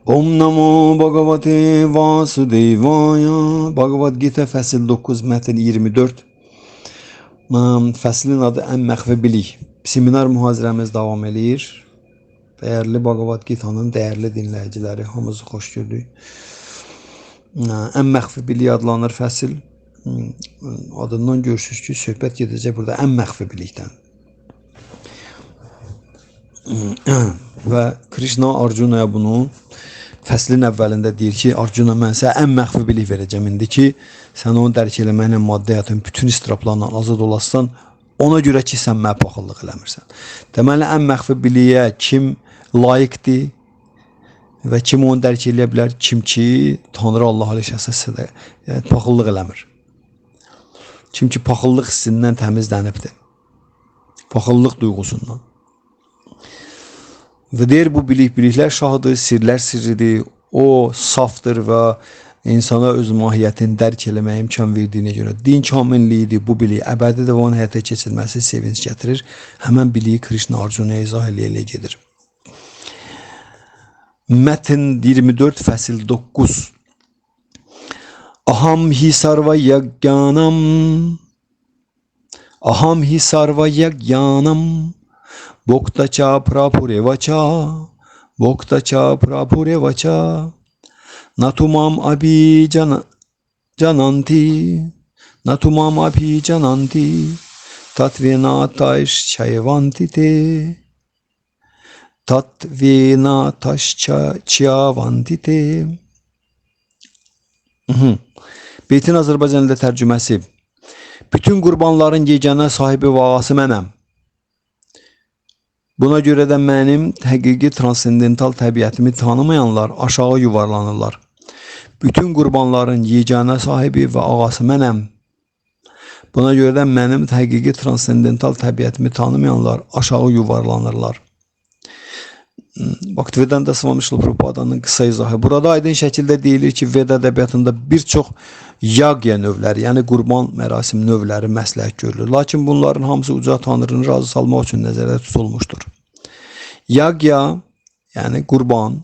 Om Namo Bhagavate Vasudevaya. Bhagavad Gita fəsil 9, mətn 24. Fəslin adı ən məxfi bilik. Seminar mühazirəmiz davam edir. Dəyərli Bhagavad Gita'nın dəyərli dinləyiciləri, hamınızı xoş gördük. Ən məxfi bilik adlanır fəsil. Adından görürsünüz ki, söhbət gedəcək burada ən məxfi bilikdən. Və Krishna Arjunaya bunu fəslin əvvəlində deyir ki, Arjuna, mən sənə ən məxfi bilik verəcəm indi ki, sən onu dərk eləməklə maddi həyatın bütün istiraplarından azad olasın, ona görə ki, sən mənə paxıllıq eləmirsən. Deməli, ən məxfi biliyə kim layiqdir və kim onu dərk eləyə bilər? Kim ki, Tanrı Allah aleyhissə paxıllıq eləmir. Kim ki, paxıllıq hissindən təmizlənibdir. Paxıllıq duyğusundan. Və deyir, bu biliklər şahıdır, sirlər sirridir, o safdır və insana öz mahiyyətini dərk eləməyə imkan verdiyinə görə din kamilliyidir, bu bilik əbədi devam həyata keçirilməsi sevinç gətirir. Həmən biliyi Krishna Arjunaya izah elə gedir. Mətn 24, fəsil 9. Aham hi sarva yagyanam, aham hi sarva yagyanam, Bhoktacha prapurevacha, Bhoktacha prapurevacha, Natumam abhi jananti, Natumam abhi jananti, Tatvena taishchayavanti te, Tatvena taishchayavanti te. Beytin Azərbaycan dilində tərcüməsi. Bütün qurbanların yeganə sahibi və ağası mənəm. Buna görə də mənim həqiqi transendental təbiətimi tanımayanlar aşağı yuvarlanırlar. Bütün qurbanların yeganə sahibi və ağası mənəm. Buna görə də mənim həqiqi transendental təbiətimi tanımayanlar aşağı yuvarlanırlar. Bhaktivedanta Swami Srila Prabhupāda'nın qısa izahı. Burada aydın şəkildə deyilir ki, Veda ədəbiyyatında bir çox yagya növləri, yəni qurban mərasim növləri məsləhət görülür. Lakin bunların hamısı uca Tanrını razı salmaq üçün nəzərdə tutulmuşdur. Yagya, yəni qurban,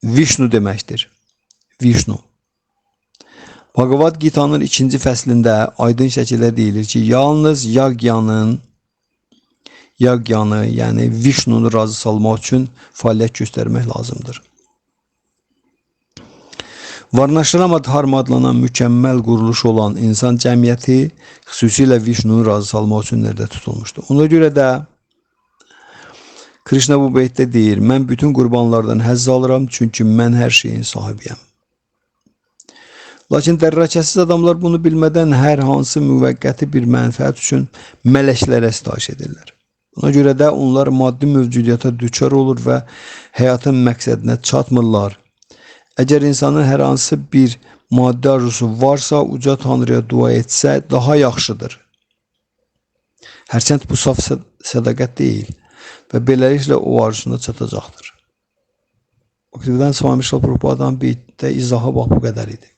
Vishnu deməkdir. Vishnu. Bhagavad Gita'nın 2-ci fəslində aydın şəkildə deyilir ki, yalnız yagyanı, yəni Vishnunu razı salmaq üçün fəaliyyət göstərmək lazımdır. Varnaşrama dharma adlanan mükəmməl quruluş olan insan cəmiyyəti xüsusilə Vishnunu razı salmaq üçün nəzərdə tutulmuşdur. Ona görə də Krishna bu beytdə deyir, mən bütün qurbanlardan həzz alıram, çünki mən hər şeyin sahibiyəm. Lakin dərrakəsiz adamlar bunu bilmədən hər hansı müvəqqəti bir mənfəət üçün mələklərə sitayiş edirlər. Buna görə də onlar maddi mövcudiyyata düçar olur və həyatın məqsədinə çatmırlar. Əgər insanın hər hansı bir maddi arzusu varsa, uca Tanrıya dua etsə daha yaxşıdır. Hərçənd bu saf sədaqət deyil və beləliklə o arzusuna çatacaqdır. Bhaktivedanta Swami Srila Prabhupāda'nın beytdə izahı bax bu qədər idi.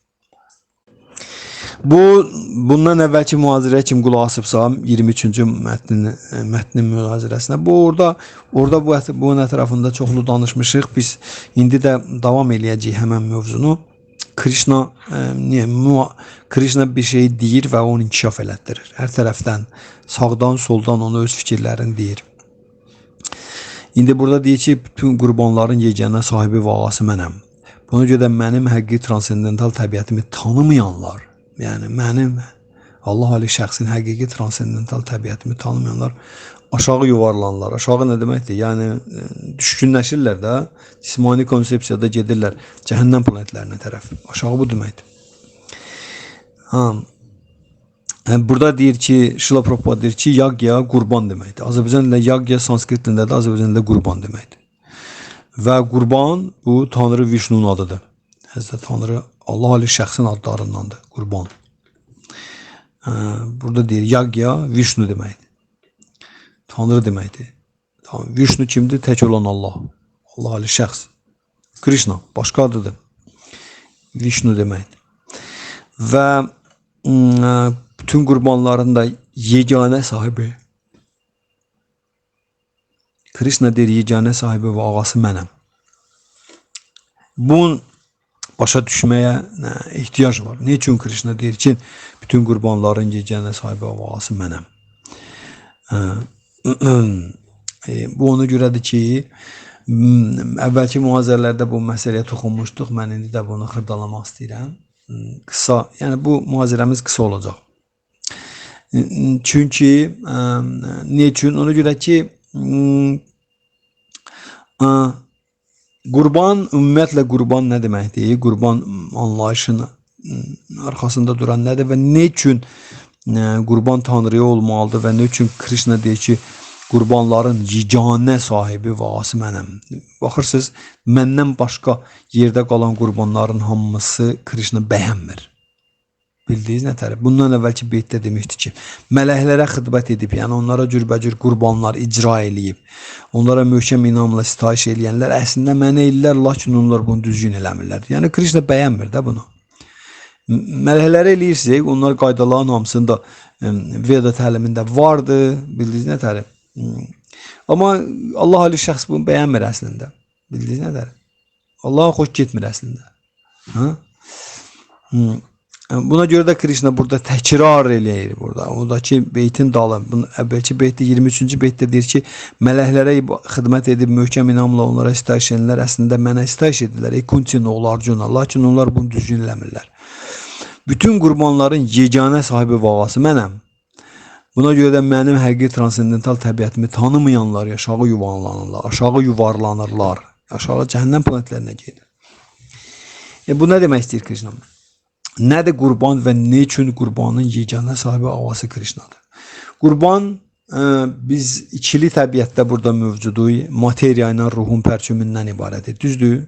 Bundan əvvəlki mühazirəyə kim qulaq asıbsa, 23-cü mətnin mühazirəsinə. Orada bunun ətrafında çoxlu danışmışıq. Biz indi də davam eləyəcəyik həmən mövzunu. Krishna bir şey deyir və onu inkişaf elətdirir. Hər tərəfdən, sağdan, soldan onu öz fikirlərini deyir. İndi burada deyir ki, bütün qurbanların yeganə sahibi və ağası mənəm. Buna görə də mənim həqiqi transendental təbiətimi tanımayanlar, yəni mənim Allah Ali şəxsin həqiqi transendental təbiətimi tanımayanlar aşağı yuvarlanırlar. Aşağı nə deməkdir? Yəni düşkünləşirlər də, cismani konsepsiyada gedirlər cəhənnəm planetlərinə tərəf. Aşağı bu deməkdir. Burada deyir ki, Srila Prabhupada deyir ki, yagya qurban deməkdir. Azərbaycan dilində yagya, sanskrit dilində də Azərbaycan dilində qurban deməkdir. Və qurban bu Tanrı Vishnunun adıdır. Həzrət Tanrı Allah Ali şəxsin adlarındandır, qurban. Burada deyir, yagya Vishnu deməkdir. Tanrı deməkdir. Vishnu kimdir? Tək olan Allah. Allah Ali şəxs. Krishna, başqa adıdır. Vishnu deməkdir. Və bütün qurbanların da yeganə sahibi. Krishna deyir, yeganə sahibi və ağası mənəm. Bunun başa düşməyə ehtiyac var. Ne üçün Krishna deyir ki, bütün qurbanların yegənə sahibi olası mənəm. Bu ona görədir ki, əvvəlki mühazirələrdə bu məsələyə toxunmuşduq. Mən indi də bunu xırdalamaq istəyirəm. Qısa, yəni bu mühazirəmiz qısa olacaq. Çünki ne üçün? Ona görə ki, qurban, ümumiyyətlə qurban nə deməkdir? Qurban anlayışının arxasında duran nədir və ne üçün qurban Tanrıya olmalıdır və ne üçün Krishna deyir ki, qurbanların yeganə sahibi vası mənəm. Baxırsınız, məndən başqa yerdə qalan qurbanların hamısı Krishna bəyənmir. Bildiyiniz nətər? Bundan əvvəlki beytdə demişdi ki, mələklərə xidmət edib, yəni onlara cürbəcür qurbanlar icra eləyib, onlara möhkəm inamla sitayiş eləyənlər əslində mənə ellər, lakin onlar bunu düzgün eləmirlər. Yəni Krishna bəyənmir də bunu. Mələklərə eləyirsək, onlar qaydaların hamısında Veda təlimində vardı, bildiyiniz nətər? Amma Allah Ali şəxs bunu bəyənmir əslində. Bildiyiniz nədər? Allah'a xoş getmir əslində. Buna görə də Krishna burada təkrar eləyir burada. Oradakı beytin dalı, əvvəlki beytdə 23-cü beytdə deyir ki, mələklərə xidmət edib möhkəm inamla onlara sitayiş edənlər əslində mənə sitayiş edirlər. Kuntin oğlu Arjuna, lakin onlar bunu düzgün eləmirlər. Bütün qurbanların yeganə sahibi vağası mənəm. Buna görə də mənim həqiqi transendental təbiətimi tanımayanlar aşağı yuvarlanırlar, aşağı yuvarlanırlar, aşağı cəhənnəm planetlərinə gedir. Bu nə demək istəyir Krishna? Nədir qurban və ne üçün qurbanın yeganə sahibi avası Krishnadır? Qurban biz ikili təbiətdə burada mövcuduq, materiya ilə ruhun pərçümündən ibarətdir, düzdür?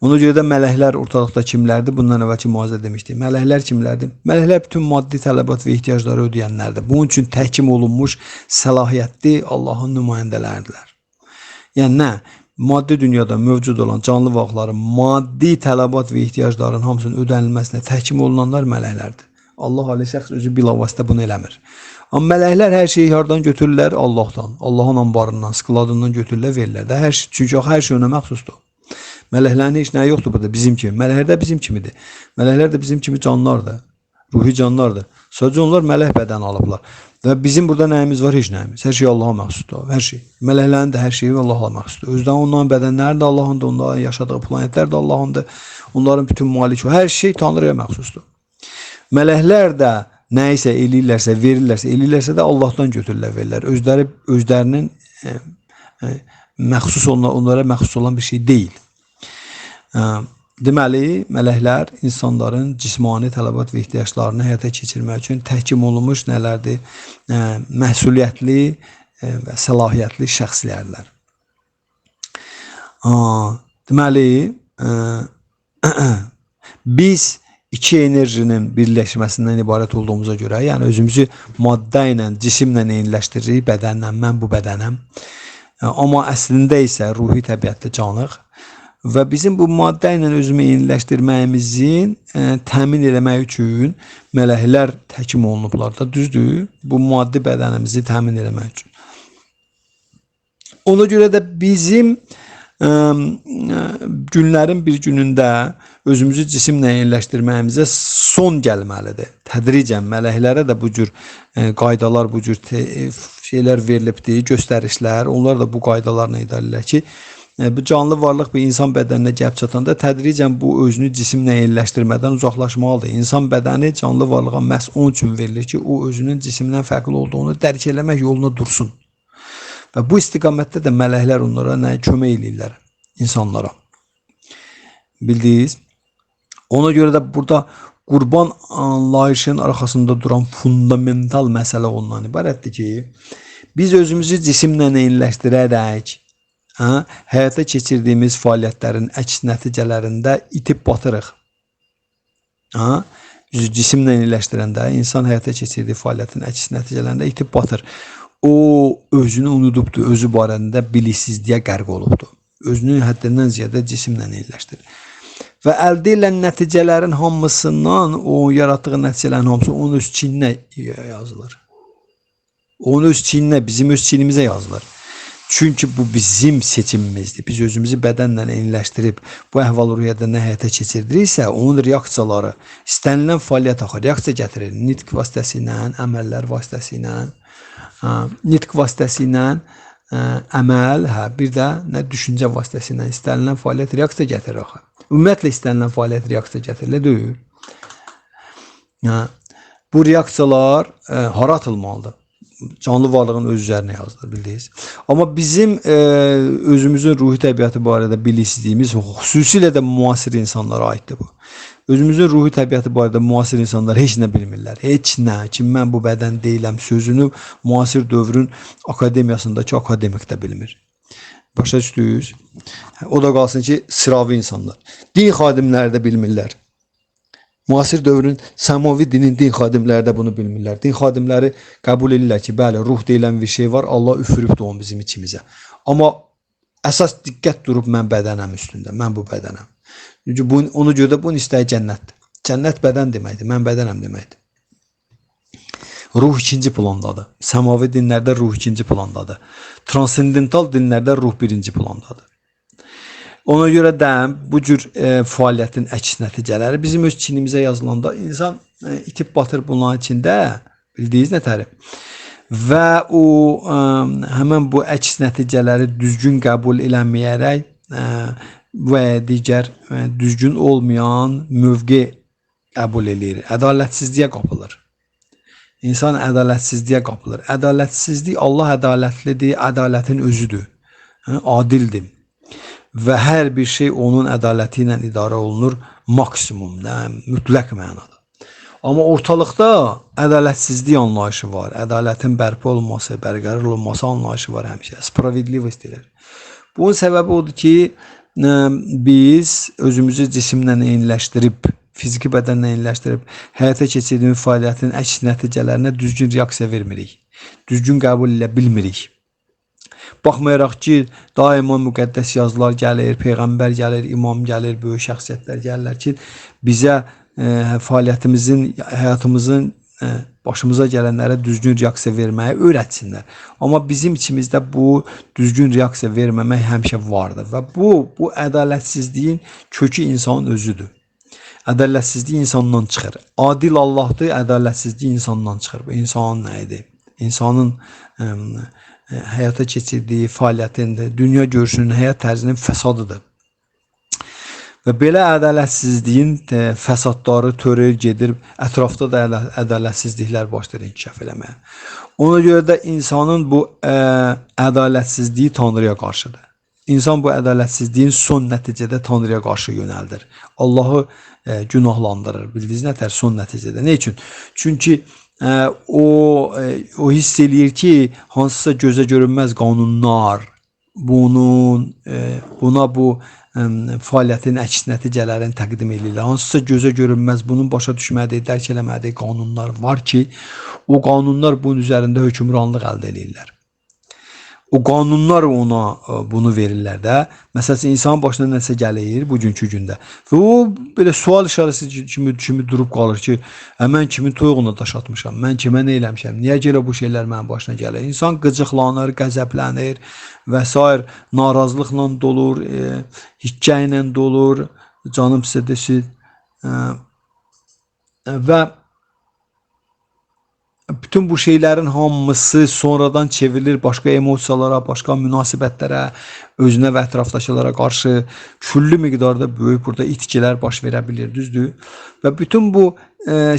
Ona görə də mələklər ortalıqda kimlərdir? Bundan əvvəlki müazirə demişdik. Mələklər kimlərdir? Mələklər bütün maddi tələbat və ehtiyacları ödəyənlərdir. Bunun üçün təhkim olunmuş səlahiyyətli Allahın nümayəndələridirlər. Yəni nə? Maddi dünyada mövcud olan canlı varlıqların maddi tələbat və ehtiyacların hamısının ödənilməsinə təhkim olunanlar mələklərdir. Allah Ali şəxs özü bilavasitə bunu eləmir. Amma mələklər hər şeyi hardan götürürlər? Allahdan. Allahın anbarından, skladından götürürlər, verirlər də. Çünki hər şey ona məxsusdur. Mələklərin heç nəyi yoxdur burada bizim kimi. Mələklər də bizim kimidir. Mələklər də bizim kimi canlardır. Ruhi canlardır. Sadəcə onlar mələk bədəni alıblar. Və bizim burada nəyimiz var? Heç nəyimiz. Hər şey Allaha məxsusdur. Hər şey. Mələklərin də hər şeyi Allaha məxsusdur. Özdən onların bədənləri də Allahındır, onların yaşadığı planetlər də Allahındır. Onların bütün malik, hər şey Tanrıya məxsusdur. Mələklər də nəyisə eləyirlərsə, verirlərsə də Allahdan götürürlər, verirlər. Özlərinin məxsus onlara məxsus olan bir şey deyil. Deməli, mələklər insanların cismani tələbat və ehtiyaclarını həyata keçirmək üçün təhkim olunmuş nələrdir? Məsuliyyətli və səlahiyyətli şəxslərdir. Deməli, biz iki enerjinin birləşməsindən ibarət olduğumuza görə, yəni özümüzü maddə ilə, cisimlə eyniləşdiririk, bədənlə, mən bu bədənəm. Amma əslində isə ruhi təbiətdə canlıq. Və bizim bu maddə ilə özümü eyniləşdirməyimizin təmin eləmək üçün mələklər təkim olunublar da, düzdür? Bu maddi bədənimizi təmin eləmək üçün. Ona görə də bizim günlərin bir günündə özümüzü cisimlə eyniləşdirməyimizə son gəlməlidir. Tədricən mələklərə də bu cür qaydalar, bu cür şeylər verilibdir, göstərişlər. Onlar da bu qaydalarla idarələr ki, bu canlı varlıq bir insan bədəninə gəlib çatanda tədricən bu özünü cisimlə eyniləşdirmədən uzaqlaşmalıdır. İnsan bədəni canlı varlığa məhz onun üçün verilir ki, o özünün cisimdən fərqli olduğunu dərk eləmək yoluna dursun. Və bu istiqamətdə də mələklər onlara kömək eləyirlər insanlara. Bildiniz? Ona görə də burada qurban anlayışının arxasında duran fundamental məsələ ondan ibarətdir ki, biz özümüzü cisimlə eyniləşdirərək həyata keçirdiyimiz fəaliyyətlərin əks nəticələrində itib batırıq. Cisimlə eyniləşdirəndə insan həyata keçirdiyi fəaliyyətin əks nəticələrində itib batır. O özünü unudubdur, özü barəsində biliksizliyə qərq olubdur. Özünü həddindən ziyadə cisimlə eyniləşdirir. Və əldə edilən nəticələrin hamısından, o yaratdığı nəticələrin hamısı onun öz çininə yazılır. Onun öz çininə, bizim öz çinimizə yazılır. Çünki bu bizim seçimimizdir. Biz özümüzü bədənlə eyniləşdirib bu əhval-ruhiyyədə nə həyata keçirdiriksə, onun reaksiyaları istənilən fəaliyyət axı reaksiya gətirir. Nitq vasitəsilə, əməllər vasitəsilə, nitq vasitəsilə əməl, bir də nə düşüncə vasitəsilə istənilən fəaliyyət reaksiya gətirir axı. Ümumiyyətlə istənilən fəaliyyət reaksiya gətirir, deyil. Bu reaksiyalar hara atılmalıdır? Canlı varlığın öz üzərinə yazılır, bildiniz. Amma bizim özümüzün ruhi təbiəti barədə bilirsizliyimiz xüsusilə də müasir insanlara aiddir bu. Özümüzün ruhi təbiəti barədə müasir insanlar heç nə bilmirlər. Heç nə. Ki mən bu bədən deyiləm sözünü müasir dövrün akademiyasındakı akademik də bilmir. Başa düşdünüz? O da qalsın ki, sıravi insanlar. Din xadimləri də bilmirlər. Müasir dövrün səmavi dinin din xadimləri də bunu bilmirlər. Din xadimləri qəbul edirlər ki, bəli, ruh deyilən bir şey var, Allah üfürübdür onu bizim içimizə. Amma əsas diqqət durub mən bədənəm üstündə, mən bu bədənəm. Ona görə də bunun istəyi cənnətdir. Cənnət bədən deməkdir, mən bədənəm deməkdir. Ruh ikinci plandadır. Səmavi dinlərdə ruh ikinci plandadır. Transendental dinlərdə ruh birinci plandadır. Ona görə də bu cür fəaliyyətin əks nəticələri bizim öz çinimizə yazılanda insan itib batır bunların içində, bildiyiniz nətəri. Və o həmən bu əks nəticələri düzgün qəbul eləməyərək və digər düzgün olmayan mövqe qəbul edir. Ədalətsizliyə qapılır. İnsan ədalətsizliyə qapılır. Ədalətsizlik, Allah ədalətlidir, ədalətin özüdür, adildir. Və hər bir şey onun ədaləti ilə idarə olunur maksimum, mütləq mənada. Amma ortalıqda ədalətsizlik anlayışı var. Ədalətin bərpa olması, bərqərar olması anlayışı var həmişə. Spravedlivost deyilir. Bunun səbəbi odur ki, biz özümüzü cisimlə eyniləşdirib, fiziki bədənlə eyniləşdirib, həyata keçirdiyimiz fəaliyyətin əks nəticələrinə düzgün reaksiya vermirik. Düzgün qəbul edə bilmirik. Baxmayaraq ki, daima müqəddəs yazılar gəlir, Peyğəmbər gəlir, imam gəlir, böyük şəxsiyyətlər gəlirlər ki, bizə fəaliyyətimizin, həyatımızın başımıza gələnlərə düzgün reaksiya verməyi öyrətsinlər. Amma bizim içimizdə bu düzgün reaksiya verməmək həmişə vardır. Və bu ədalətsizliyin kökü insanın özüdür. Ədalətsizlik insandan çıxır. Adil Allahdır, ədalətsizlik insandan çıxır. Bu insanın nə idi? İnsanın həyata keçirdiyi fəaliyyətində, dünya görüşünün, həyat tərzinin fəsadıdır. Və belə ədalətsizliyin fəsadları törür, gedir, ətrafda da ədalətsizliklər başlayır inkişaf eləməyə. Ona görə də insanın bu ədalətsizliyi Tanrıya qarşıdır. İnsan bu ədalətsizliyin son nəticədə Tanrıya qarşı yönəldir. Allahı günahlandırır. Bildiniz nətər son nəticədə? Nə üçün? Çünki o hiss eləyir ki, hansısa gözə görünməz qanunlar buna bu fəaliyyətin əks nəticələrini təqdim edirlər. Hansısa gözə görünməz, bunun başa düşmədiyi, dərk eləmədiyi qanunlar var ki, o qanunlar bunun üzərində hökmranlıq əldə edirlər. O qanunlar ona bunu verirlər də. Məsələn, insanın başına nəsə gəlir bugünkü gündə. Və o belə sual işarəsi kimi durub qalır ki, mən kimin toyuğuna daş atmışam, mən kimə nə eləmişəm, niyə gələ bu şeylər mənim başına gəlir? İnsan qıcıqlanır, qəzəblənir və s. narazılıqla dolur, hikkə ilə dolur, canım sizə desin. Və bütün bu şeylərin hamısı sonradan çevrilir başqa emosiyalara, başqa münasibətlərə, özünə və ətrafdakılara qarşı küllü miqdarda böyük burada itkilər baş verə bilir, düzdür? Və bütün bu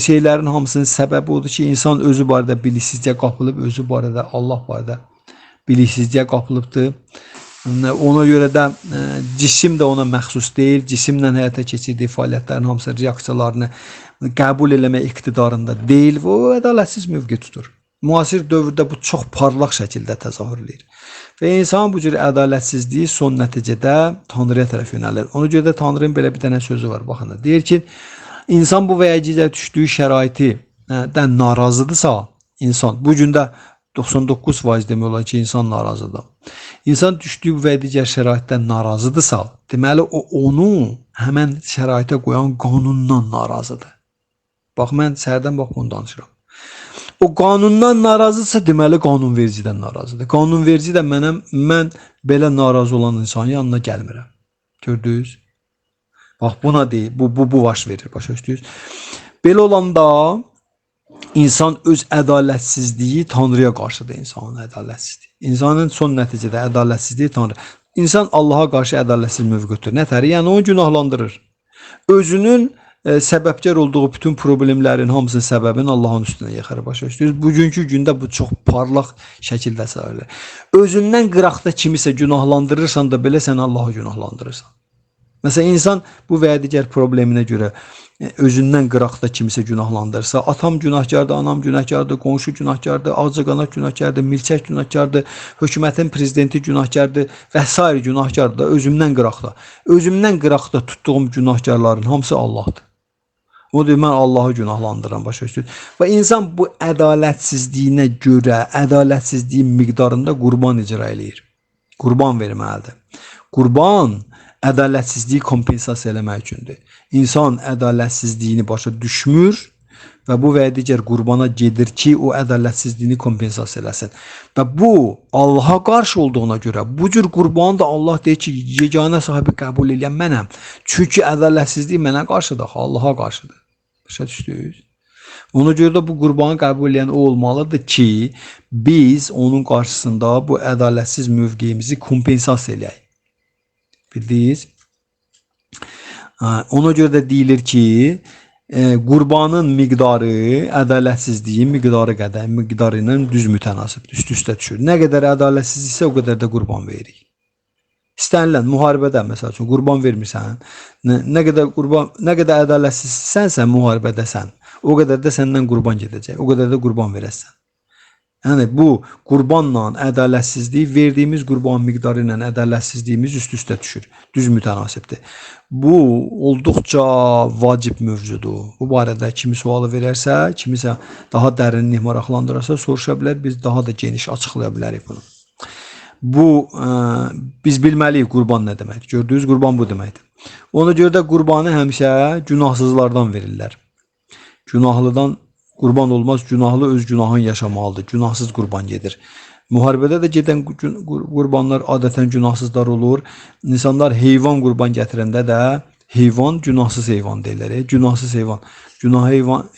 şeylərin hamısının səbəbi odur ki, insan özü barədə biliksizliyə qapılıb, özü barədə, Allah barədə biliksizliyə qapılıbdır. Ona görə də cisim də ona məxsus deyil, cisimlə həyata keçirdiyi fəaliyyətlərin hamısı reaksiyalarını qəbul eləmək iqtidarında deyil və o ədalətsiz mövqe tutur. Müasir dövrdə bu çox parlaq şəkildə təzahür edir. Və insan bu cür ədalətsizliyi son nəticədə Tanrıya tərəf yönəlir. Ona görə də Tanrının belə bir dənə sözü var, baxın. Deyir ki, insan bu vəziyyətə düşdüyü şəraitdən narazıdırsa, insan bu gündə 99% demək olar ki, insan narazıdır. İnsan düşdüyü və digər şəraitdən narazıdırsa, deməli o onu həmən şəraitə qoyan qanundan narazıdır. Bax, mən səhərdən bax bunu danışıram. O qanundan narazıdırsa deməli qanunvericidən narazıdır. Qanunverici də mən belə narazı olan insanın yanına gəlmirəm. Gördünüz? Bax buna deyil. Bu baş verir. Başa düşdünüz? Belə olanda insan öz ədalətsizliyi Tanrıya qarşıdır insanın ədalətsizliyi. İnsanın son nəticədə ədalətsizliyi Tanrı. İnsan Allaha qarşı ədalətsiz mövqüdür. Nətər? Yəni onu günahlandırır. Özünün səbəbkar olduğu bütün problemlərin hamısının səbəbini Allahın üstünə yıxır. Başa düşdünüz? Bugünkü gündə bu çox parlaq şəkildə sayılır. Özündən qıraqda kimisə günahlandırırsan da belə sən Allahı günahlandırırsan. Məsələn, insan bu və ya digər probleminə görə özündən qıraqda kimisə günahlandırsa, atam günahkardır, anam günahkardır, qonşu günahkardır, ağcaqanad günahkardır, milçək günahkardır, hökumətin prezidenti günahkardır və s. günahkardır da özümdən qıraqda. Özümdən qıraqda tutduğum günahkarların hamısı Allahdır. O deyir, mən Allahı günahlandırıram, başa düşdünüz? Və insan bu ədalətsizliyinə görə, ədalətsizliyin miqdarında qurban icra eləyir. Qurban verməlidir. Qurban ədalətsizliyi kompensasiya eləmək üçündür. İnsan ədalətsizliyini başa düşmür və bu və ya digər qurbana gedir ki, o ədalətsizliyini kompensasiya eləsin. Və bu Allaha qarşı olduğuna görə bu cür qurbanı da Allah deyir ki, yeganə sahibi qəbul edən mənəm. Çünki ədalətsizlik mənə qarşıdır, Allaha qarşıdır. Başa düşdünüz? Ona görə də bu qurbanı qəbul edən o olmalıdır ki, biz onun qarşısında bu ədalətsiz mövqeyimizi kompensasiya eləyək. Bildiniz? Ona görə də deyilir ki, qurbanın miqdarı ədalətsizliyin miqdarı ilə düz mütənasibdir, üst-üstə düşür. Nə qədər ədalətsizliksə o qədər də qurban veririk. İstənilən müharibədə məsəl üçün qurban vermirsən, nə qədər ədalətsizsənsə müharibədəsən, o qədər də səndən qurban gedəcək, o qədər də qurban verəsən. Yəni bu qurbanla ədalətsizlik verdiyimiz qurban miqdarı ilə ədalətsizliyimiz üst-üstə düşür. Düz mütənasibdir. Bu olduqca vacib mövzudur. Bu barədə kimi sualı verərsə, kimisə daha dərinlik maraqlandırarsa soruşa bilər. Biz daha da geniş açıqlaya bilərik bunu. Biz bilməliyik qurban nə deməkdir. Gördüyünüz qurban bu deməkdir. Ona görə də qurbanı həmişə günahsızlardan verirlər. Günahlıdan qurban olmaz, günahlı öz günahını yaşamalıdır. Günahsız qurban gedir. Müharibədə də gedən qurbanlar adətən günahsızlar olur. İnsanlar heyvan qurban gətirəndə də heyvan günahsız heyvan deyirlər. Günahsız heyvan.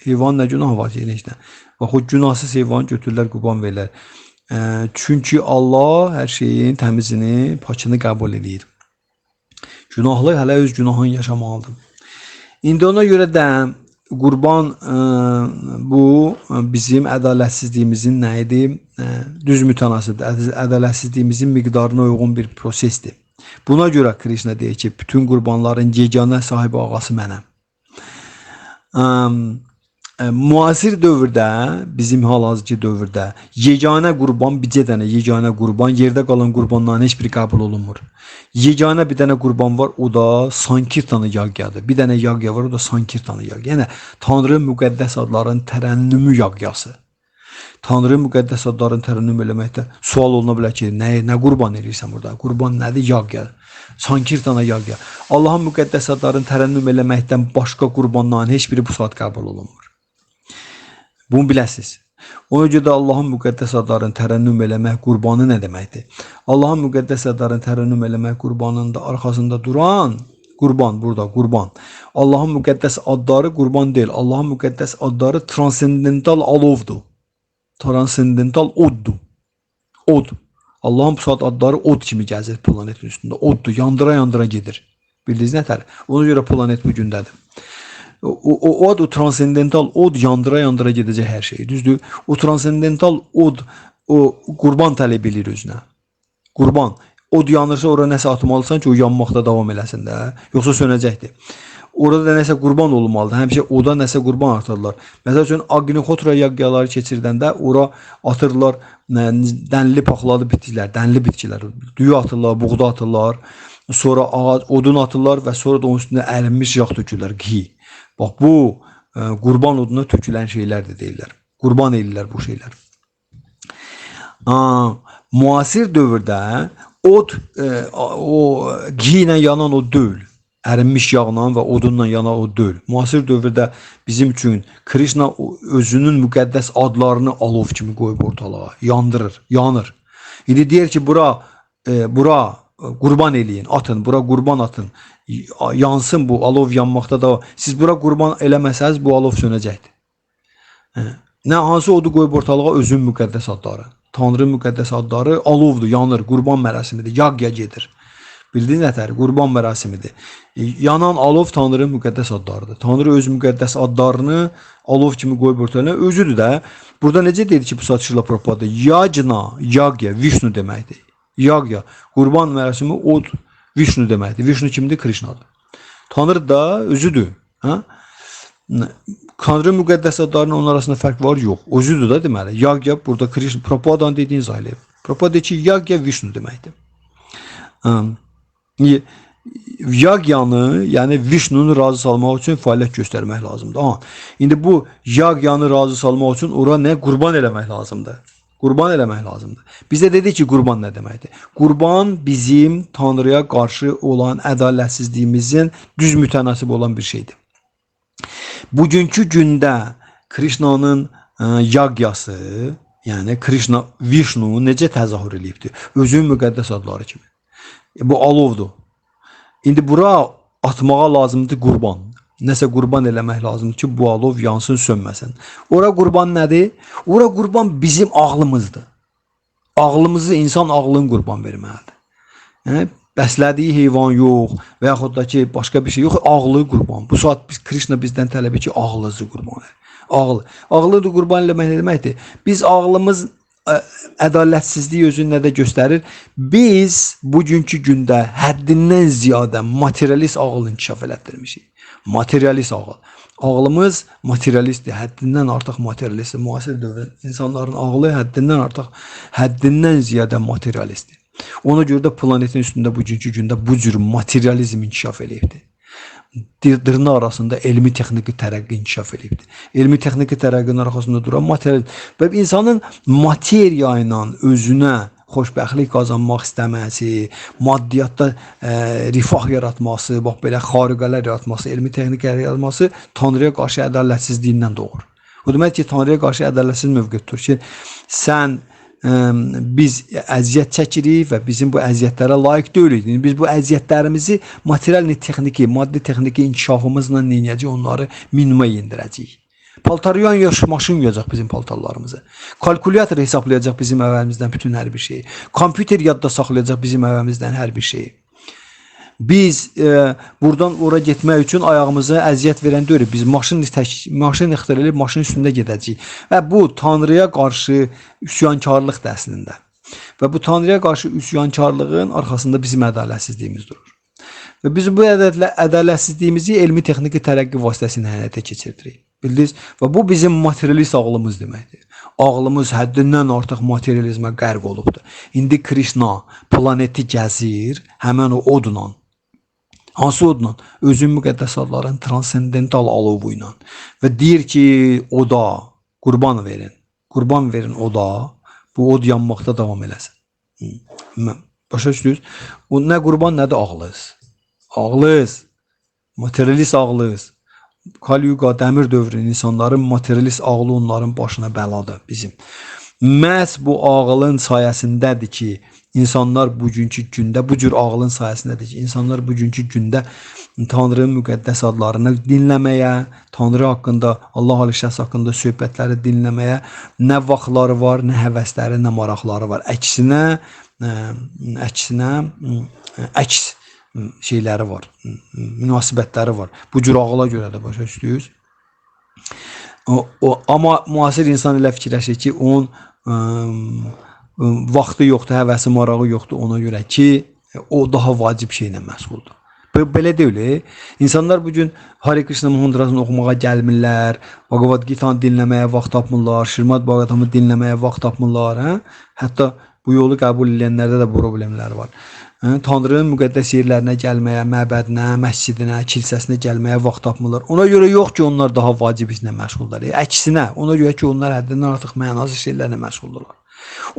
Heyvan nə günah var ki? Bax, o günahsız heyvan götürürlər, qurban verirlər. Çünki Allah hər şeyin təmizini, pakını qəbul edir. Günahlı hələ öz günahını yaşamalıdır. İndi ona görə də qurban bu bizim ədalətsizliyimizin nə idi? Düz mütənasibdir. Ədalətsizliyimizin miqdarına uyğun bir prosesdir. Buna görə Krishna deyir ki, bütün qurbanların yeganə sahibi ağası mənəm. Müasir dövrdə, bizim hal-hazırki dövrdə yeganə qurban, bircə dənə yeganə qurban, yerdə qalan qurbanların heç biri qəbul olunmur. Yeganə bir dənə qurban var, o da Sankirtanı yaqyadır. Bir dənə yaqya var, o da Sankirtanı yaqya. Yəni Tanrı müqəddəs adların tərənnümü yaqyası. Tanrı müqəddəs adların tərənnüm eləməkdə sual oluna bilər ki, nə qurban edirsən burada? Qurban nədir? Yaqya. Sankirtana yaqya. Allahın müqəddəs adların tərənnüm eləməkdən başqa qurbanların heç biri bu saat qəbul olunmur. Bunu biləsiniz. Ona görə də Allahın müqəddəs adların tərənnüm eləmək qurbanı nə deməkdir? Allahın müqəddəs adların tərənnüm eləmək qurbanının da arxasında duran qurban, burada qurban. Allahın müqəddəs adları qurban deyil. Allahın müqəddəs adları transendental alovdur. Transendental oddur. Od. Allahın bu saat adları od kimi gəzir planetin üstündə. Oddur. Yandıra-yandıra gedir. Bildiniz nətər? Ona görə planet bu gündədir. O transendental od yandıra-yandıra gedəcək hər şey. Düzdür? O transendental od qurban tələb edir özünə. Qurban. Od yanırsa ora nəsə atmalısan ki, o yanmaqda davam eləsin də. Yoxsa sönəcəkdir. Orada da nəsə qurban olmalıdır. Həmişə oda nəsə qurban atırlar. Məsəl üçün Agnihotra yaqyaları keçirdəndə ora atırlar dənli paxladı bitkilər, dənli bitkilər. Düyü atırlar, buğda atırlar. Sonra ağac, odun atırlar və sonra da onun üstündə ərinmiş yağ tökürlər, qi. Bax, bu qurban oduna tökülən şeylərdir deyirlər. Qurban edirlər bu şeylər. Müasir dövrdə od, o qi ilə yanan od deyil. Ərinmiş yağla və odunla yanan od deyil. Müasir dövrdə bizim üçün Krishna özünün müqəddəs adlarını alov kimi qoyub ortalığa, yandırır, yanır. İndi deyir ki, bura qurban eləyin, atın, bura qurban atın. Yansın bu, alov yanmaqda da. Siz bura qurban eləməsəniz bu alov sönəcəkdir. Nə hansı odu qoyub ortalığa? Özün müqəddəs adları. Tanrının müqəddəs adları alovdur, yanır, qurban mərasimidir, yağya gedir. Bildiniz nətər? Qurban mərasimidir. Yanan alov Tanrının müqəddəs adlarıdır. Tanrı öz müqəddəs adlarını alov kimi qoyub ortalığa, özüdür də. Burada necə dedi ki, bu satışla propadı? Yacna, yağya, Vishnu deməkdir. Yağya, qurban mərasimi od, Vishnu deməkdir. Vishnu kimdir? Krishnadır. Tanrı da özüdür. Tanrı müqəddəs adlarının onun arasında fərq var? Yox. Özüdür da deməli. Yağya burada Krishna, Prabhupadan dediğiniz aile. Prabhupada ki, Yağya Vishnu deməkdir. Yağyanı, yəni Vishnu'nu razı salmaq üçün fəaliyyət göstərmək lazımdır. İndi bu Yağyanı razı salmaq üçün ora nə? Qurban eləmək lazımdır. Qurban eləmək lazımdır. Bizə dedi ki, qurban nə deməkdir? Qurban bizim Tanrıya qarşı olan ədalətsizliyimizin düz mütənasib olan bir şeydir. Bugünkü gündə Krishna'nın yağyası, yəni Krishna, Vishnu necə təzahür edibdir? Özünün müqəddəs adları kimi. Bu alovdur. İndi bura atmağa lazımdır qurban. Nəsə qurban eləmək lazımdır ki, bu alov yansın, sönməsin. Ora qurban nədir? Ora qurban bizim ağlımızdır. Ağlımızı, insan ağlını qurban verməlidir. Bəslədiyi heyvan yox və yaxud da ki, başqa bir şey yox, ağlı qurban. Bu saat Krishna bizdən tələb edir ki, ağlınızı qurban verin. Ağlı da qurban eləmək nə deməkdir? Biz ağlımız ədalətsizliyi özünü nədə göstərir? Biz bugünkü gündə həddindən ziyadə materialist ağıl inkişaf elətdirmişik. Materialist ağıl. Ağlımız materialistdir, həddindən artıq materialistdir. Müasir dövrün insanların ağlı həddindən artıq, həddindən ziyadə materialistdir. Ona görə də planetin üstündə bugünkü gündə bu cür materializm inkişaf eləyibdir. Dırnaq arasında elmi texniki tərəqqi inkişaf edibdir. Elmi texniki tərəqqinin arxasında duran material və insanın materiya ilə özünə xoşbəxtlik qazanmaq istəməsi, maddiyyatda rifah yaratması, bax belə xariqələr yaratması, elmi texniklər yaratması Tanrıya qarşı ədalətsizliyindən doğur. O demək ki, Tanrıya qarşı ədalətsiz mövqe tutur ki, biz əziyyət çəkirik və bizim bu əziyyətlərə layiq deyilik. Biz bu əziyyətlərimizi material texniki, maddi texniki inkişafımızla neyəcəyik, onları minimaya indirəcəyik. Paltaryan maşın yuyacaq bizim paltarlarımızı. Kalkulyator hesablayacaq bizim əvvəlimizdən bütün hər bir şeyi. Kompüter yadda saxlayacaq bizim əvvəlimizdən hər bir şeyi. Biz buradan ora getmək üçün ayağımıza əziyyət verən deyirik. Biz maşın ixtira edib maşın üstündə gedəcəyik. Və bu Tanrıya qarşı üsyankarlıqdır əslində. Və bu Tanrıya qarşı üsyankarlığın arxasında bizim ədalətsizliyimiz durur. Və biz bu ədalətsizliyimizi elmi texniki tərəqqi vasitəsilə həyata keçirdirik. Bildiniz? Və bu bizim materialist ağlımız deməkdir. Ağlımız həddindən artıq materializmə qərq olubdur. İndi Krishna planeti gəzir, həmən o odla. Hansı odla? Özün müqəddəs adların transendental alovu ilə. Və deyir ki, oda, qurban verin. Qurban verin oda, bu od yanmaqda davam eləsin. Başa düşdünüz? O nə qurban, nə də ağlız. Ağlız, materialist ağlız. Kalyuga, dəmir dövrü insanların materialist ağlı onların başına bəladır bizim. Məhz bu ağlın sayəsindədir ki, insanlar bugünkü gündə, bu cür ağlın sayəsindədir ki, insanlar bugünkü gündə Tanrı'nın müqəddəs adlarını dinləməyə, Tanrı haqqında, Allah alişəsi haqqında söhbətləri dinləməyə nə vaxtları var, nə həvəsləri, nə maraqları var. Əksinə, əks şeyləri var, münasibətləri var. Bu cür ağla görə də başa düşdünüz. Amma müasir insan elə fikirləşir ki, onun vaxtı yoxdur, həvəsi, marağı yoxdur ona görə ki, o daha vacib şeylə məşğuldur. Belə deyil. İnsanlar bugün Hare Krishna mantrasını oxumağa gəlmirlər, Bhagavad Gita'nı dinləməyə vaxt tapmırlar, Şrimad Bhagavatamı dinləməyə vaxt tapmırlar. Hətta bu yolu qəbul edənlərdə də problemlər var. Tanrı'nın müqəddəs yerlərinə gəlməyə, məbədinə, məscidinə, kilsəsinə gəlməyə vaxt tapmırlar. Ona görə yox ki, onlar daha vacib işlə məşğuldurlar. Əksinə, ona görə ki, onlar həddindən artıq mənasız şeylərlə məşğuldurlar.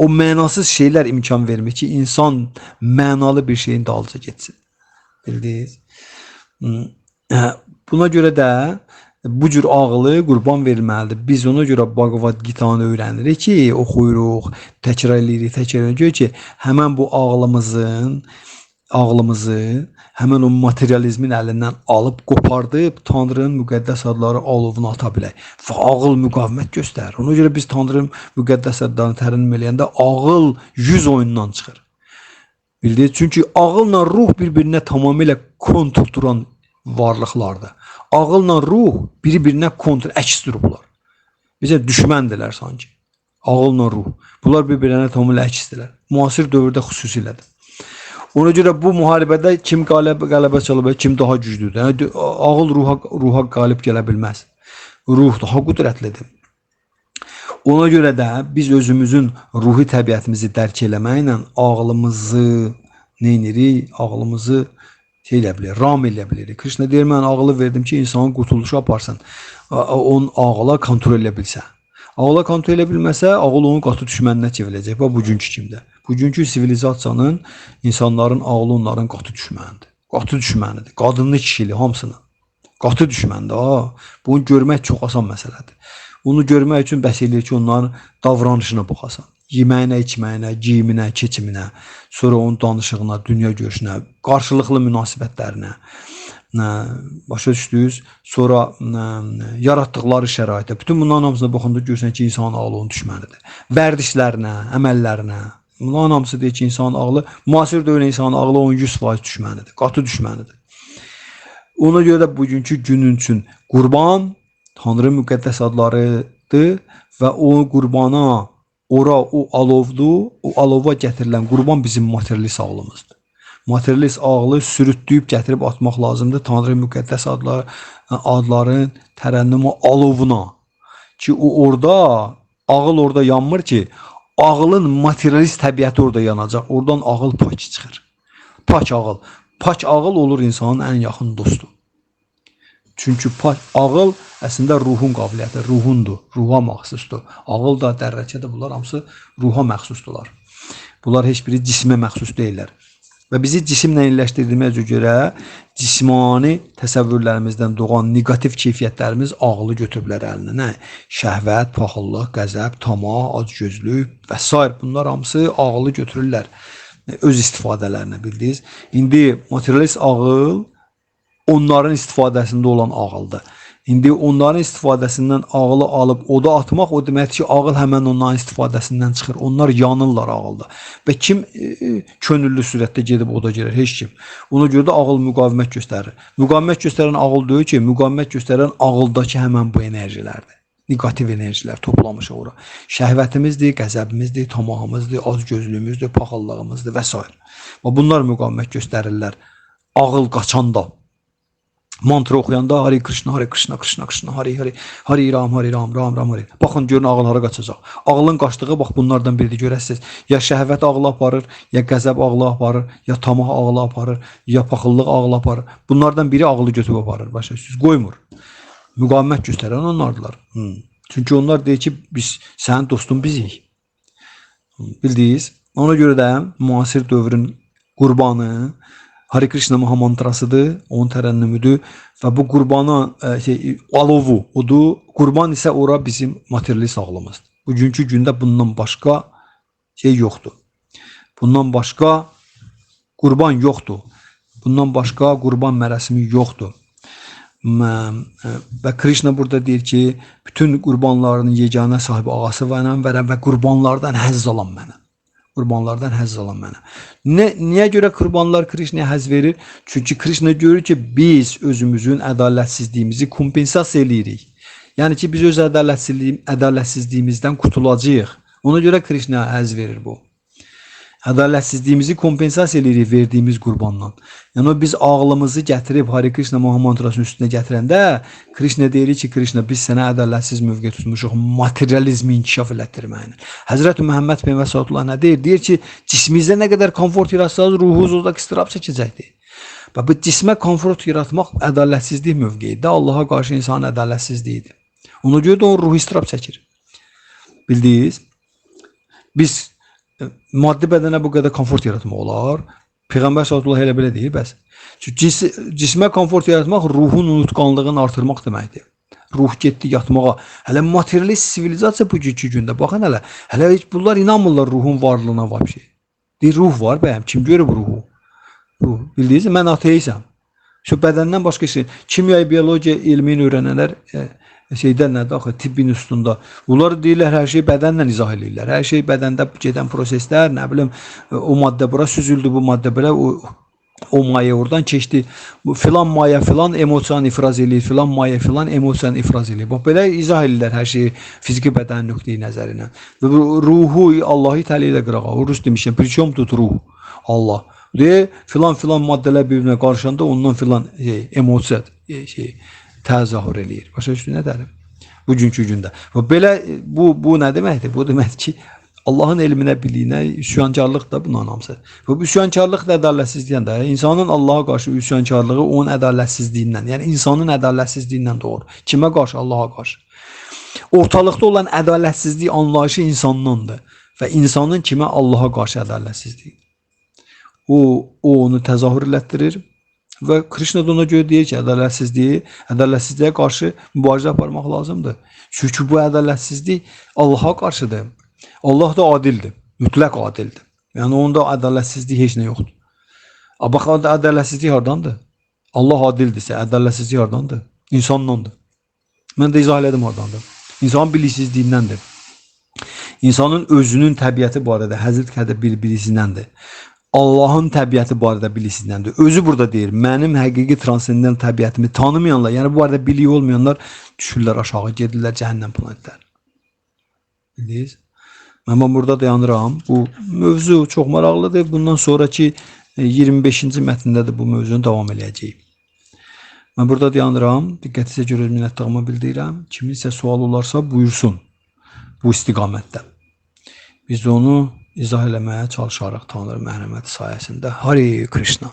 O mənasız şeylər imkan vermir ki, insan mənalı bir şeyin dalınca getsin. Bildiniz? Buna görə də bu cür ağılı qurban verilməlidir. Biz ona görə Bhagavad Gita-nı öyrənirik ki, oxuyuruq, təkrar edirik ki, həmən bu ağlımızı həmən o materializmin əlindən alıb qopardıb Tanrının müqəddəs adları alovuna ata bilək. Və ağıl müqavimət göstərir. Ona görə biz Tanrının müqəddəs adlarını tərənnüm eləyəndə ağıl 100 oyundan çıxır. Bildiniz? Çünki ağılla ruh bir-birinə tamamilə kontur duran varlıqlardır. Ağılla ruh bir-birinə kontur əks durublar. Bizə düşməndirlər sanki. Ağılla ruh. Bunlar bir-birinə tamamilə əksdirlər. Müasir dövrdə xüsusilədir. Ona görə bu müharibədə kim qələbə çalıb, kim daha güclüdür. Yəni, ağıl ruha qalib gələ bilməz. Ruh daha qüdrətlidir. Ona görə də biz özümüzün ruhi təbiətimizi dərk eləməklə ağlımızı neynirik? Ağlımızı ram elə bilirik. Krishna deyir, mən ağılı verdim ki, insanın qurtuluşu aparsın. Onun ağıla kontrol elə bilsə. Ağıla kontrol elə bilməsə, ağıl onun qatı düşməninə çevriləcək. Və bugünkü kimdə? Bugünkü sivilizasiyanın, insanların ağlı onların qatı düşmənidir. Qatı düşmənidir. Qadınlı, kişili, hamısını. Qatı düşmənidir. Bunu görmək çox asan məsələdir. Bunu görmək üçün bəs eləyir ki, onların davranışına baxasan. Yeməyinə, içməyinə, giyiminə, keçiminə, sonra onun danışığına, dünya görüşünə, qarşılıqlı münasibətlərinə, başa düşdünüz, sonra yaratdıqları şəraitə, bütün bunların hamısına baxanda görürsən ki, insanın ağlı onun düşmənidir. Vərdişlərinə, əməllərinə, bunların hamısı deyir ki, insanın ağlı, müasir dövrün insanın ağlı 100% düşmənidir, qatı düşmənidir. Ona görə də bugünkü günün üçün qurban Tanrı müqəddəs adlarıdır və o qurbana, o alovdur, o alova gətirilən qurban bizim materialist ağlımızdır. Materialist ağlı sürütləyib gətirib atmaq lazımdır Tanrı müqəddəs adların tərənnümü alovuna. Ki ağıl orada yanmır ki, ağılın materialist təbiəti orada yanacaq. Oradan ağıl pak çıxır. Pak ağıl. Pak ağıl olur insanın ən yaxın dostu. Çünki ağıl əslində ruhun qabiliyyəti, ruhundur, ruha məxsusdur. Ağıl da, dərrəkə də bunlar hamısı ruha məxsusdurlar. Bunlar heç biri cismə məxsus deyirlər. Və bizi cisimlə illəşdirdiyimizə görə cismani təsəvvürlərimizdən doğan negativ keyfiyyətlərimiz ağılı götürüblər əlinə. Nə? Şəhvət, paxıllıq, qəzəb, tamah, acgözlük və s. Bunlar hamısı ağılı götürürlər öz istifadələrinə, bildiniz. İndi materialist ağıl onların istifadəsində olan ağıldır. İndi onların istifadəsindən ağılı alıb oda atmaq o deməkdir ki, ağıl həmən onların istifadəsindən çıxır. Onlar yanırlar ağılda. Və kim könüllü sürətdə gedib oda girer? Heç kim. Ona görə də ağıl müqavimət göstərir. Müqavimət göstərən ağıl deyil ki, müqavimət göstərən ağıldakı həmən bu enerjilərdir. Negativ enerjilər toplamışıq ora. Şəhvətimizdir, qəzəbimizdir, tamahımızdır, acgözlüyümüzdür, paxıllığımızdır və s. Bunlar müqavimət göstərirlər. Ağıl qaçanda. Mantra oxuyanda Hare Krishna, Hare Krishna, Krishna Krishna, Hare Hare, Hare Ram, Hare Ram, Ram Ram, Hare. Baxın, görün ağıl hara qaçacaq. Ağılın qaçdığı, bax bunlardan biridir, görəsiniz. Ya şəhvət ağlı aparır, ya qəzəb ağlı aparır, ya tamah ağlı aparır, ya paxıllıq ağlı aparır. Bunlardan biri ağlı götürüb aparır, başa düşürsünüz, qoymur. Müqavimət göstərən onlardılar. Çünki onlar deyir ki, biz, sənin dostun bizik. Bildiniz? Ona görə də müasir dövrün qurbanı Hare Krishna Mahamantrasıdır, onun tərənnümüdür və bu qurbana alovu odur. Qurban isə ora bizim materialist ağlımızdır. Bugünkü gündə bundan başqa yoxdur. Bundan başqa qurban yoxdur. Bundan başqa qurban mərasimi yoxdur. Və Krishna burada deyir ki, bütün qurbanlarının yeganə sahibi ağası mənəm və qurbanlardan həzz alan mənəm. Qurbanlardan həzz alan mənə. Niyə görə qurbanlar Krishnaya həzz verir? Çünki Krishna görür ki, biz özümüzün ədalətsizliyimizi kompensasiya edirik. Yəni ki, biz öz ədalətsizliyimizdən qurtulacağıq. Ona görə Krishnaya həzz verir bu. Ədalətsizliyimizi kompensasiya edirik verdiyimiz qurbandan. Yəni biz ağlımızı gətirib Hare Krishna Mahamantrasının üstünə gətirəndə Krishna deyir ki, Krishna biz sənə ədalətsiz mövqe tutmuşuq, materializmi inkişaf elətdirməklə. Həzrət Məhəmməd Peyğəmbər sallallahu əleyhi və səlləm nə deyir? Deyir ki, cismimizdə nə qədər komfort yaratsanız ruhunuz orada istirab çəkəcəkdir. Və bu cismə komfort yaratmaq ədalətsizlik mövqeyidir. Allaha qarşı insanın ədalətsizliyidir. Ona görə də o ruhu istirab çəkir. Bildiniz? Biz maddi bədənə bu qədər komfort yaratmaq olar. Peyğəmbər sallallahu elə belə deyir, bəs. Çünki cismə komfort yaratmaq ruhun unutqanlığını artırmaq deməkdir. Ruh getdi yatmağa. Hələ materialist sivilizasiya bugünkü gündə baxın hələ heç bunlar inanmırlar ruhun varlığına var bir şey. Deyir ruh var bəyəm, kim görüb ruhu? Ruh. Bildiniz mi? Mən ateisəm. Şu bədəndən başqa şey, kimya, biologiya elmini öyrənənlər şeydən nədir axı, tibbin üstündə. Bunlar deyirlər hər şey bədənlə izah edirlər. Hər şey bədəndə gedən proseslər, nə bilim, o maddə bura süzüldü, bu maddə belə, o maye oradan keçdi. Bu filan maye filan emosiyanı ifraz eləyir, filan maye filan emosiyanı ifraz eləyir. Bax belə izah edirlər hər şeyi fiziki bədən nöqteyi nəzərindən. Və bu ruhu Allahı təala ilə qırağa. O rus demişəm, "Priçom tut ruh?" Allah. De filan filan maddələr bir-birinə qarşında ondan filan emosiya təzahür eləyir. Başa düşdün nə deyirəm? Bugünkü gündə. Və belə bu nə deməkdir? Bu deməkdir ki, Allahın elminə, biliyinə üsyankarlıq da bundan hamısı. Və bu üsyankarlıq da ədalətsizlikdən də, insanın Allaha qarşı üsyankarlığı onun ədalətsizliyindən, yəni insanın ədalətsizliyindən doğur. Kimə qarşı? Allaha qarşı. Ortalıqda olan ədalətsizlik anlayışı insandandır və insanın kimə? Allaha qarşı ədalətsizliyi. O onu təzahür elətdirir və Krishna da ona görə deyir ki, ədalətsizliyə qarşı mübarizə aparmaq lazımdır. Çünki bu ədalətsizlik Allaha qarşıdır. Allah da adildir, mütləq adildir. Yəni onda ədalətsizlik heç nə yoxdur. Bax, ədalətsizlik hardandır? Allah adildirsə, ədalətsizlik hardandır? İnsandandır. Mən də izah elədim hardandır. İnsanın biliksizliyindəndir. İnsanın özünün təbiəti barədə Həzrət Qədr biliksizliyindəndir. Allahın təbiəti barədə biliksizliyindəndir. Özü burada deyir, mənim həqiqi transcendent təbiətimi tanımayanlar, yəni bu barədə biliyi olmayanlar düşürlər aşağı, gedirlər cəhənnəm planetlər. Bildiniz? Mən burada dayanıram. Bu mövzu çox maraqlıdır. Bundan sonraki 25-ci mətndə də bu mövzunu davam eləyəcəyik. Mən burada dayanıram. Diqqətinizə görə minnətdarlığımı bildirirəm. Kiminsə sual olarsa buyursun bu istiqamətdə. Biz də onu izah eləməyə çalışarıq Tanrı mərhəməti sayəsində. Hare Krishna.